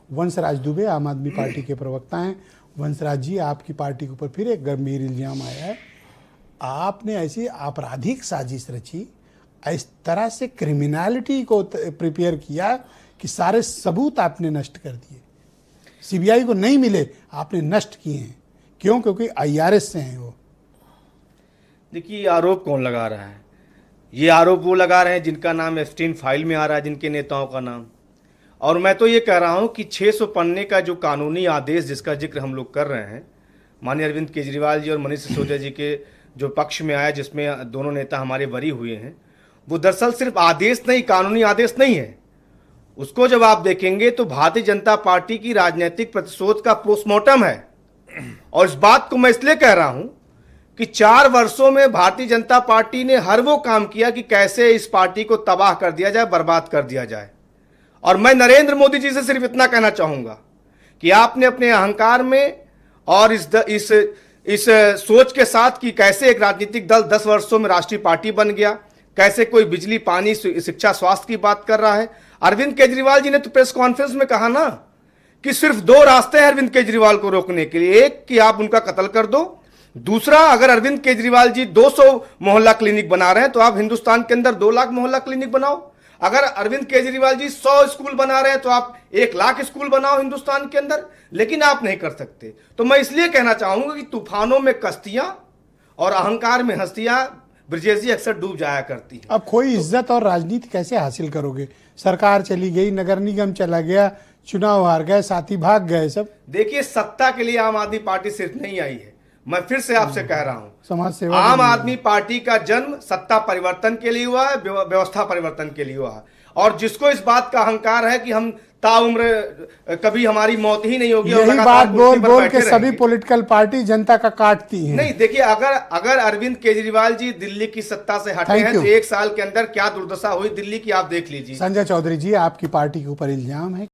वंशराज दुबे आम आदमी पार्टी के प्रवक्ता हैं। वंशराज जी, आपकी पार्टी के ऊपर फिर एक गंभीर इल्जाम आया है। आपने ऐसी आपराधिक साजिश रची, इस तरह से क्रिमिनलिटी को प्रिपेयर किया कि सारे सबूत आपने नष्ट कर दिए, सीबीआई को नहीं मिले, आपने नष्ट किए हैं। क्यों? क्योंकि आईआरएस से हैं वो। देखिए, आरोप कौन लगा रहा है? ये आरोप वो लगा रहे हैं जिनका नाम एप्स्टीन फाइल में आ रहा है, जिनके नेताओं का नाम। और मैं तो ये कह रहा हूं कि 600 पन्ने का जो कानूनी आदेश जिसका जिक्र हम लोग कर रहे हैं, माननीय अरविंद केजरीवाल जी और मनीष सिसोदिया जी के जो पक्ष में आया, जिसमें दोनों नेता हमारे बरी हुए हैं, वो दरअसल सिर्फ आदेश नहीं, कानूनी आदेश नहीं है। उसको जब आप देखेंगे तो भारतीय जनता पार्टी की राजनीतिक प्रतिशोध का पोस्टमार्टम है। और इस बात को मैं इसलिए कह रहा हूं कि 4 वर्षों में भारतीय जनता पार्टी ने हर वो काम किया कि कैसे इस पार्टी को तबाह कर दिया जाए, बर्बाद कर दिया जाए। और मैं नरेंद्र मोदी जी से सिर्फ इतना कहना चाहूंगा कि आपने अपने अहंकार में और इस सोच के साथ कि कैसे एक राजनीतिक दल 10 वर्षों में राष्ट्रीय पार्टी बन गया, कैसे कोई बिजली, पानी, शिक्षा, स्वास्थ्य की बात कर रहा है। अरविंद केजरीवाल जी ने तो प्रेस कॉन्फ्रेंस में कहा ना कि सिर्फ 2 रास्ते हैं अरविंद केजरीवाल को रोकने के लिए। एक कि आप उनका कत्ल कर दो, दूसरा अगर अरविंद केजरीवाल जी 200 मोहल्ला क्लिनिक बना रहे हैं तो आप हिंदुस्तान के अंदर 2 लाख मोहल्ला क्लिनिक बनाओ। अगर अरविंद केजरीवाल जी 100 स्कूल बना रहे हैं तो आप 1 लाख स्कूल बनाओ हिंदुस्तान के अंदर। लेकिन आप नहीं कर सकते। तो मैं इसलिए कहना चाहूंगा कि तूफानों में कश्तियां और अहंकार में हस्तियां ब्रजेश जी अक्सर डूब जाया करती है। अब खोई इज्जत और राजनीति कैसे हासिल करोगे? सरकार चली गई, नगर निगम चला गया, चुनाव हार गए, साथी भाग गए सब। देखिए, सत्ता के लिए आम आदमी पार्टी सिर्फ नहीं आई है। मैं फिर से आपसे कह रहा हूं, समाज सेवा आम आदमी पार्टी का जन्म सत्ता परिवर्तन के लिए हुआ है, व्यवस्था परिवर्तन के लिए हुआ है। और जिसको इस बात का अहंकार है कि हम ताउम्र कभी हमारी मौत ही नहीं होगी, यही बात बोल बोल के सभी पॉलिटिकल पार्टी जनता का काटती हैं। नहीं, देखिए, अगर अरविंद केजरीवाल जी दिल्ली की सत्ता से हटे हैं तो 1 साल के अंदर क्या दुर्दशा हुई दिल्ली की, आप देख लीजिए। संजय चौधरी जी, आपकी पार्टी के ऊपर इल्जाम है